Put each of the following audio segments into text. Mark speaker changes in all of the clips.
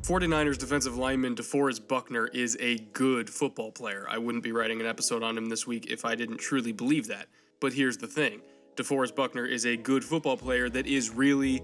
Speaker 1: 49ers defensive lineman DeForest Buckner is a good football player. I wouldn't be writing an episode on him this week if I didn't truly believe that. But here's the thing. DeForest Buckner is a good football player that is really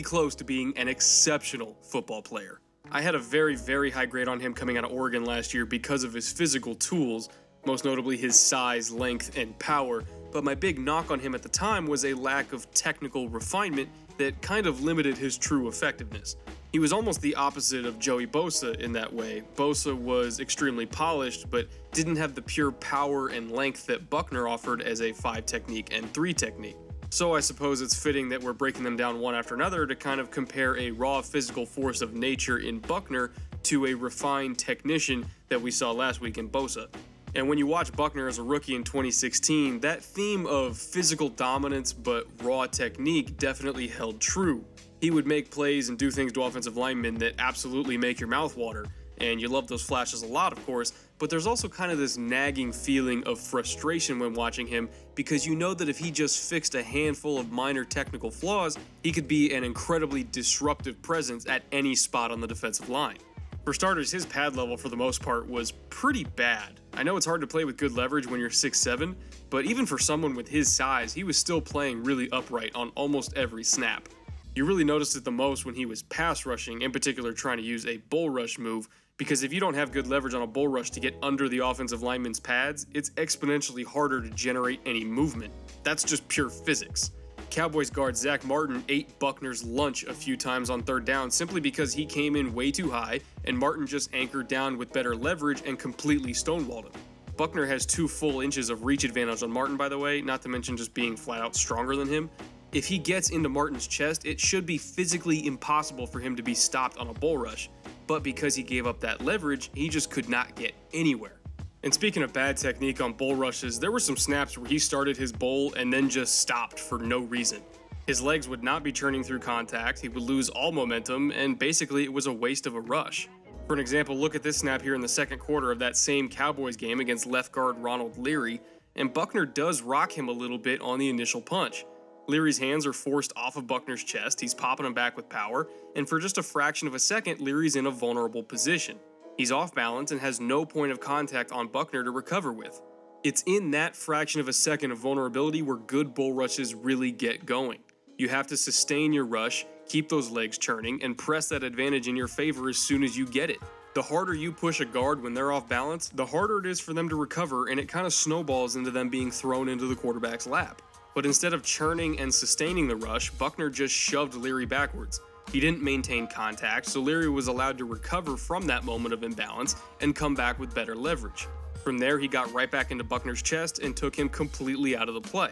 Speaker 1: close to being an exceptional football player. I had a very high grade on him coming out of Oregon last year because of his physical tools, most notably his size, length, and power, but my big knock on him at the time was a lack of technical refinement that kind of limited his true effectiveness. He was almost the opposite of Joey Bosa in that way. Bosa was extremely polished, but didn't have the pure power and length that Buckner offered as a 5 technique and 3 technique. So I suppose it's fitting that we're breaking them down one after another to kind of compare a raw physical force of nature in Buckner to a refined technician that we saw last week in Bosa. And when you watch Buckner as a rookie in 2016, that theme of physical dominance but raw technique definitely held true. He would make plays and do things to offensive linemen that absolutely make your mouth water, and you love those flashes a lot, of course, but there's also kind of this nagging feeling of frustration when watching him because you know that if he just fixed a handful of minor technical flaws, he could be an incredibly disruptive presence at any spot on the defensive line. For starters, his pad level for the most part was pretty bad. I know it's hard to play with good leverage when you're 6'7", but even for someone with his size, he was still playing really upright on almost every snap. You really noticed it the most when he was pass rushing, in particular trying to use a bull rush move, because if you don't have good leverage on a bull rush to get under the offensive lineman's pads, it's exponentially harder to generate any movement. That's just pure physics. Cowboys guard Zach Martin ate Buckner's lunch a few times on 3rd down simply because he came in way too high and Martin just anchored down with better leverage and completely stonewalled him. Buckner has 2 full inches of reach advantage on Martin, by the way, not to mention just being flat out stronger than him. If he gets into Martin's chest, it should be physically impossible for him to be stopped on a bull rush, but because he gave up that leverage, he just could not get anywhere. And speaking of bad technique on bull rushes, there were some snaps where he started his bull and then just stopped for no reason. His legs would not be churning through contact, he would lose all momentum, and basically it was a waste of a rush. For an example, look at this snap here in the second quarter of that same Cowboys game against left guard Ronald Leary, and Buckner does rock him a little bit on the initial punch. Leary's hands are forced off of Buckner's chest, he's popping him back with power, and for just a fraction of a second, Leary's in a vulnerable position. He's off balance and has no point of contact on Buckner to recover with. It's in that fraction of a second of vulnerability where good bull rushes really get going. You have to sustain your rush, keep those legs churning, and press that advantage in your favor as soon as you get it. The harder you push a guard when they're off balance, the harder it is for them to recover, and it kind of snowballs into them being thrown into the quarterback's lap. But instead of churning and sustaining the rush, Buckner just shoved Leary backwards. He didn't maintain contact, so Leary was allowed to recover from that moment of imbalance and come back with better leverage. From there, he got right back into Buckner's chest and took him completely out of the play.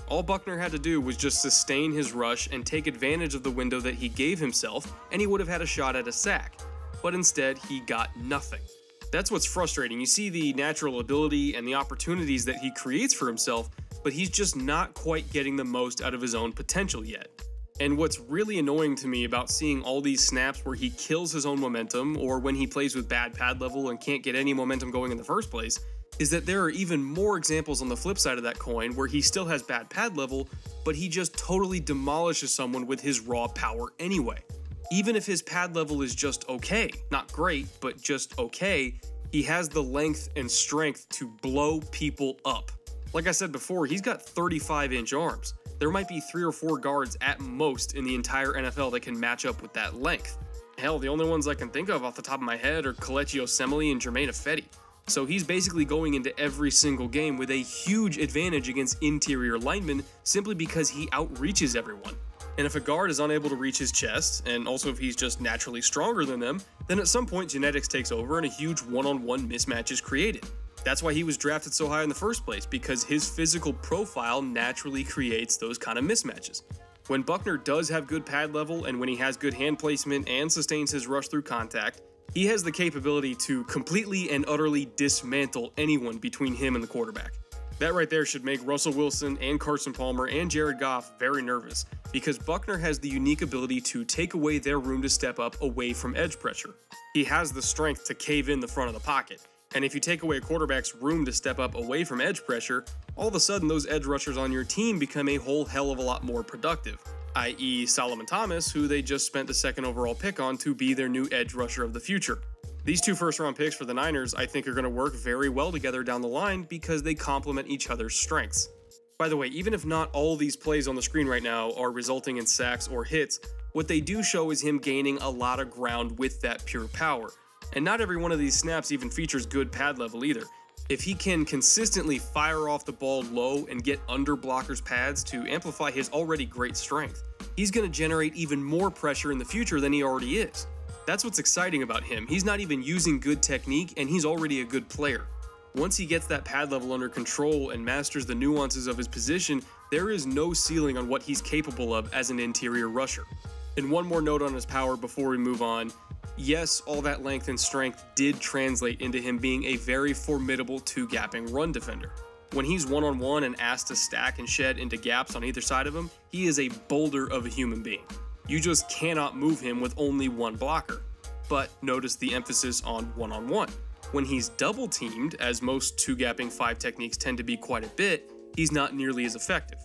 Speaker 1: All Buckner had to do was just sustain his rush and take advantage of the window that he gave himself, and he would have had a shot at a sack. But instead, he got nothing. That's what's frustrating. You see the natural ability and the opportunities that he creates for himself, but he's just not quite getting the most out of his own potential yet. And what's really annoying to me about seeing all these snaps where he kills his own momentum, or when he plays with bad pad level and can't get any momentum going in the first place, is that there are even more examples on the flip side of that coin where he still has bad pad level, but he just totally demolishes someone with his raw power anyway. Even if his pad level is just okay, not great, but just okay, he has the length and strength to blow people up. Like I said before, he's got 35-inch arms. There might be 3 or 4 guards at most in the entire NFL that can match up with that length. Hell, the only ones I can think of off the top of my head are Kelechi Osemele and Jermaine Ifedi. So he's basically going into every single game with a huge advantage against interior linemen simply because he outreaches everyone. And if a guard is unable to reach his chest, and also if he's just naturally stronger than them, then at some point genetics takes over and a huge one-on-one mismatch is created. That's why he was drafted so high in the first place, because his physical profile naturally creates those kind of mismatches. When Buckner does have good pad level and when he has good hand placement and sustains his rush through contact, he has the capability to completely and utterly dismantle anyone between him and the quarterback. That right there should make Russell Wilson and Carson Palmer and Jared Goff very nervous, because Buckner has the unique ability to take away their room to step up away from edge pressure. He has the strength to cave in the front of the pocket. And if you take away a quarterback's room to step up away from edge pressure, all of a sudden those edge rushers on your team become a whole hell of a lot more productive. i.e. Solomon Thomas, who they just spent the second overall pick on to be their new edge rusher of the future. These two first-round picks for the Niners I think are going to work very well together down the line because they complement each other's strengths. By the way, even if not all these plays on the screen right now are resulting in sacks or hits, what they do show is him gaining a lot of ground with that pure power. And not every one of these snaps even features good pad level either. If he can consistently fire off the ball low and get under blockers' pads to amplify his already great strength, he's going to generate even more pressure in the future than he already is. That's what's exciting about him. He's not even using good technique and he's already a good player. Once he gets that pad level under control and masters the nuances of his position, there is no ceiling on what he's capable of as an interior rusher. And one more note on his power before we move on. Yes, all that length and strength did translate into him being a very formidable two-gapping run defender. When he's one-on-one and asked to stack and shed into gaps on either side of him, he is a boulder of a human being. You just cannot move him with only one blocker. But notice the emphasis on one-on-one. When he's double-teamed, as most two-gapping 5 techniques tend to be quite a bit, he's not nearly as effective.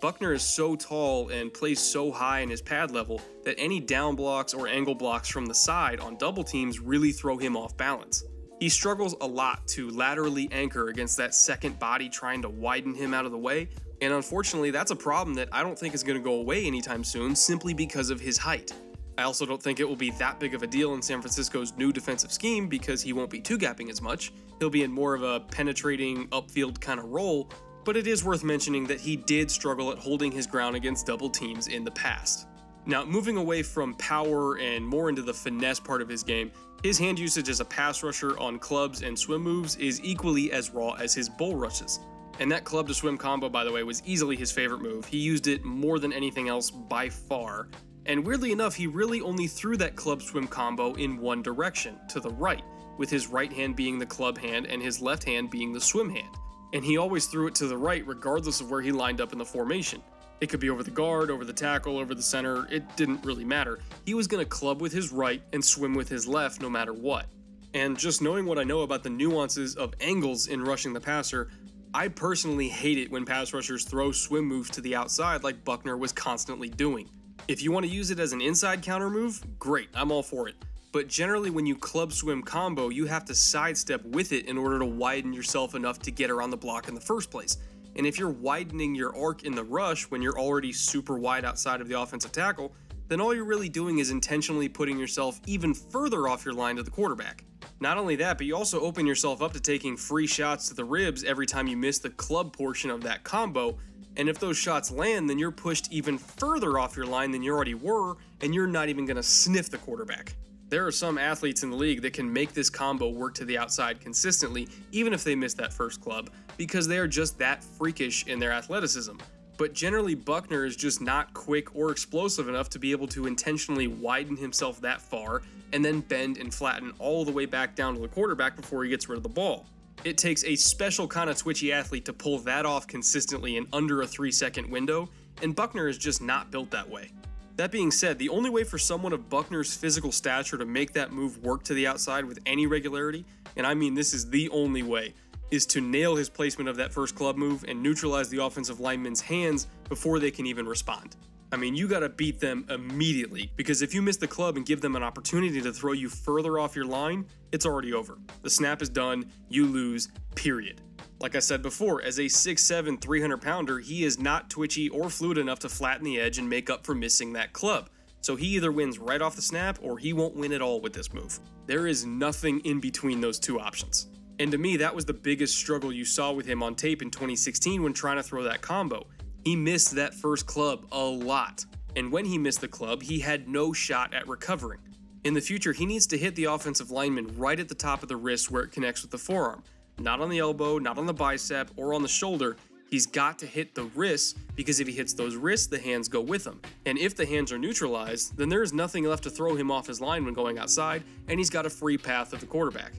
Speaker 1: Buckner is so tall and plays so high in his pad level that any down blocks or angle blocks from the side on double teams really throw him off balance. He struggles a lot to laterally anchor against that second body trying to widen him out of the way, and unfortunately that's a problem that I don't think is going to go away anytime soon simply because of his height. I also don't think it will be that big of a deal in San Francisco's new defensive scheme because he won't be two-gapping as much. He'll be in more of a penetrating upfield kind of role, but it is worth mentioning that he did struggle at holding his ground against double teams in the past. Now, moving away from power and more into the finesse part of his game, his hand usage as a pass rusher on clubs and swim moves is equally as raw as his bull rushes. And that club to swim combo, by the way, was easily his favorite move. He used it more than anything else by far. And weirdly enough, he really only threw that club swim combo in one direction, to the right, with his right hand being the club hand and his left hand being the swim hand. And he always threw it to the right regardless of where he lined up in the formation. It could be over the guard, over the tackle, over the center, it didn't really matter. He was going to club with his right and swim with his left no matter what. And just knowing what I know about the nuances of angles in rushing the passer, I personally hate it when pass rushers throw swim moves to the outside like Buckner was constantly doing. If you want to use it as an inside counter move, great, I'm all for it. But generally when you club swim combo, you have to sidestep with it in order to widen yourself enough to get around the block in the first place. And if you're widening your arc in the rush when you're already super wide outside of the offensive tackle, then all you're really doing is intentionally putting yourself even further off your line to the quarterback. Not only that, but you also open yourself up to taking free shots to the ribs every time you miss the club portion of that combo, and if those shots land, then you're pushed even further off your line than you already were, and you're not even going to sniff the quarterback. There are some athletes in the league that can make this combo work to the outside consistently, even if they miss that first club, because they are just that freakish in their athleticism. But generally, Buckner is just not quick or explosive enough to be able to intentionally widen himself that far and then bend and flatten all the way back down to the quarterback before he gets rid of the ball. It takes a special kind of twitchy athlete to pull that off consistently in under a 3-second window, and Buckner is just not built that way. That being said, the only way for someone of Buckner's physical stature to make that move work to the outside with any regularity, and I mean this is the only way, is to nail his placement of that first club move and neutralize the offensive lineman's hands before they can even respond. I mean, you gotta beat them immediately, because if you miss the club and give them an opportunity to throw you further off your line, it's already over. The snap is done, you lose, period. Like I said before, as a 6'7", 300-pounder, he is not twitchy or fluid enough to flatten the edge and make up for missing that club. So he either wins right off the snap or he won't win at all with this move. There is nothing in between those two options. And to me, that was the biggest struggle you saw with him on tape in 2016 when trying to throw that combo. He missed that first club a lot. And when he missed the club, he had no shot at recovering. In the future, he needs to hit the offensive lineman right at the top of the wrist where it connects with the forearm. Not on the elbow, not on the bicep, or on the shoulder. He's got to hit the wrists, because if he hits those wrists, the hands go with him. And if the hands are neutralized, then there is nothing left to throw him off his line when going outside, and he's got a free path to the quarterback.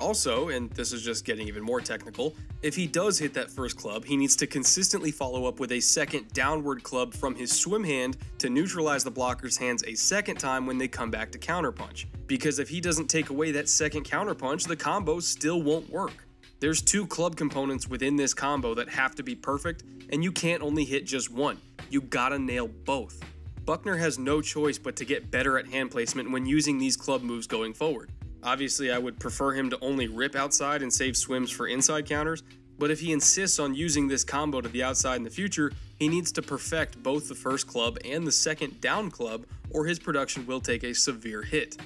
Speaker 1: Also, and this is just getting even more technical, if he does hit that first club, he needs to consistently follow up with a second downward club from his swim hand to neutralize the blocker's hands a second time when they come back to counterpunch. Because if he doesn't take away that second counterpunch, the combo still won't work. There's two club components within this combo that have to be perfect, and you can't only hit just one. You gotta nail both. Buckner has no choice but to get better at hand placement when using these club moves going forward. Obviously, I would prefer him to only rip outside and save swims for inside counters, but if he insists on using this combo to the outside in the future, he needs to perfect both the first club and the second down club, or his production will take a severe hit.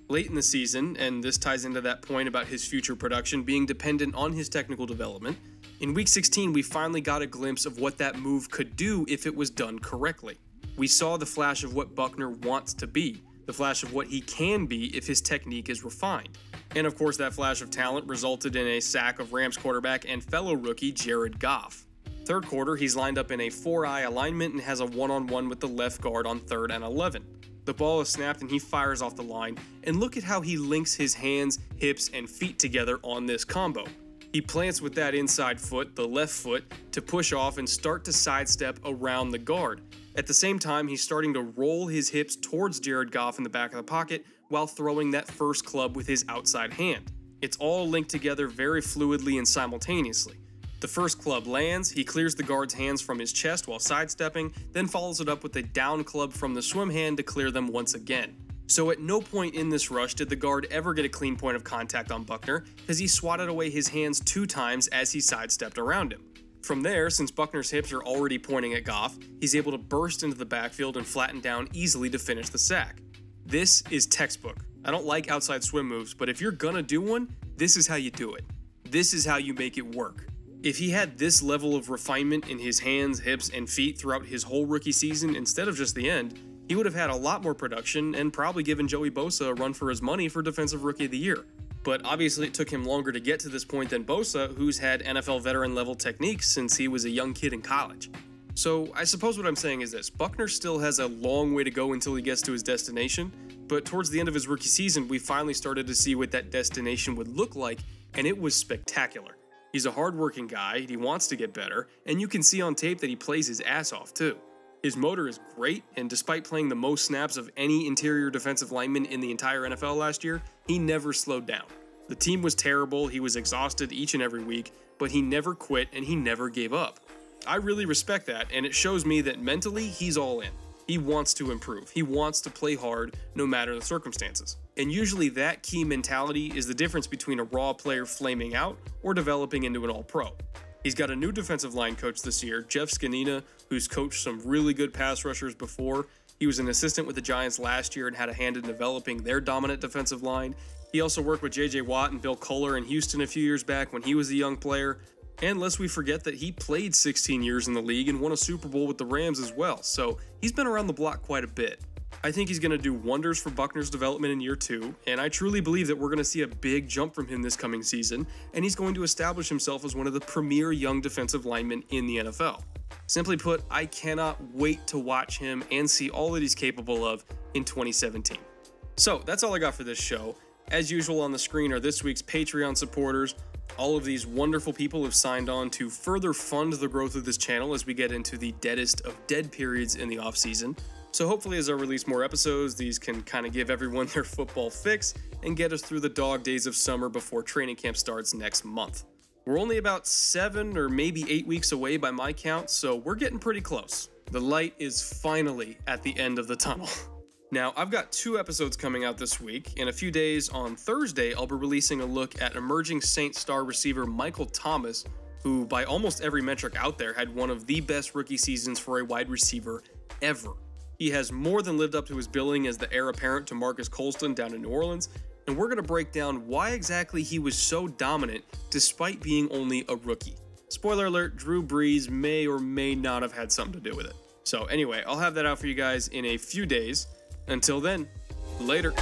Speaker 1: Late in the season, and this ties into that point about his future production being dependent on his technical development, in Week 16 we finally got a glimpse of what that move could do if it was done correctly. We saw the flash of what Buckner wants to be, the flash of what he can be if his technique is refined. And of course that flash of talent resulted in a sack of Rams quarterback and fellow rookie Jared Goff. Third quarter, he's lined up in a 4-eye alignment and has a one-on-one with the left guard on 3rd and 11. The ball is snapped and he fires off the line, and look at how he links his hands, hips, and feet together on this combo. He plants with that inside foot, the left foot, to push off and start to sidestep around the guard. At the same time, he's starting to roll his hips towards Jared Goff in the back of the pocket while throwing that first club with his outside hand. It's all linked together very fluidly and simultaneously. The first club lands, he clears the guard's hands from his chest while sidestepping, then follows it up with a down club from the swim hand to clear them once again. So at no point in this rush did the guard ever get a clean point of contact on Buckner, because he swatted away his hands 2 times as he sidestepped around him. From there, since Buckner's hips are already pointing at Goff, he's able to burst into the backfield and flatten down easily to finish the sack. This is textbook. I don't like outside swim moves, but if you're gonna do one, this is how you do it. This is how you make it work. If he had this level of refinement in his hands, hips, and feet throughout his whole rookie season instead of just the end, he would have had a lot more production and probably given Joey Bosa a run for his money for Defensive Rookie of the Year. But obviously it took him longer to get to this point than Bosa, who's had NFL veteran level techniques since he was a young kid in college. So I suppose what I'm saying is this: Buckner still has a long way to go until he gets to his destination, but towards the end of his rookie season we finally started to see what that destination would look like, and it was spectacular. He's a hard-working guy, he wants to get better, and you can see on tape that he plays his ass off too. His motor is great, and despite playing the most snaps of any interior defensive lineman in the entire NFL last year, he never slowed down. The team was terrible, he was exhausted each and every week, but he never quit and he never gave up. I really respect that, and it shows me that mentally he's all in. He wants to improve. He wants to play hard no matter the circumstances. And usually that key mentality is the difference between a raw player flaming out or developing into an all-pro. He's got a new defensive line coach this year, Jeff Scanina, who's coached some really good pass rushers before. He was an assistant with the Giants last year and had a hand in developing their dominant defensive line. He also worked with J.J. Watt and Bill Kohler in Houston a few years back when he was a young player. And lest we forget that he played 16 years in the league and won a Super Bowl with the Rams as well, so he's been around the block quite a bit. I think he's going to do wonders for Buckner's development in year 2, and I truly believe that we're going to see a big jump from him this coming season, and he's going to establish himself as one of the premier young defensive linemen in the NFL. Simply put, I cannot wait to watch him and see all that he's capable of in 2017. So that's all I got for this show. As usual, on the screen are this week's Patreon supporters. All of these wonderful people have signed on to further fund the growth of this channel as we get into the deadest of dead periods in the offseason. So hopefully as I release more episodes, these can kind of give everyone their football fix and get us through the dog days of summer before training camp starts next month. We're only about 7 or maybe 8 weeks away by my count, so we're getting pretty close. The light is finally at the end of the tunnel. Now, I've got 2 episodes coming out this week. In a few days, on Thursday, I'll be releasing a look at emerging Saints star receiver Michael Thomas, who by almost every metric out there had one of the best rookie seasons for a wide receiver ever. He has more than lived up to his billing as the heir apparent to Marcus Colston down in New Orleans, and we're going to break down why exactly he was so dominant despite being only a rookie. Spoiler alert, Drew Brees may or may not have had something to do with it. So anyway, I'll have that out for you guys in a few days. Until then, later.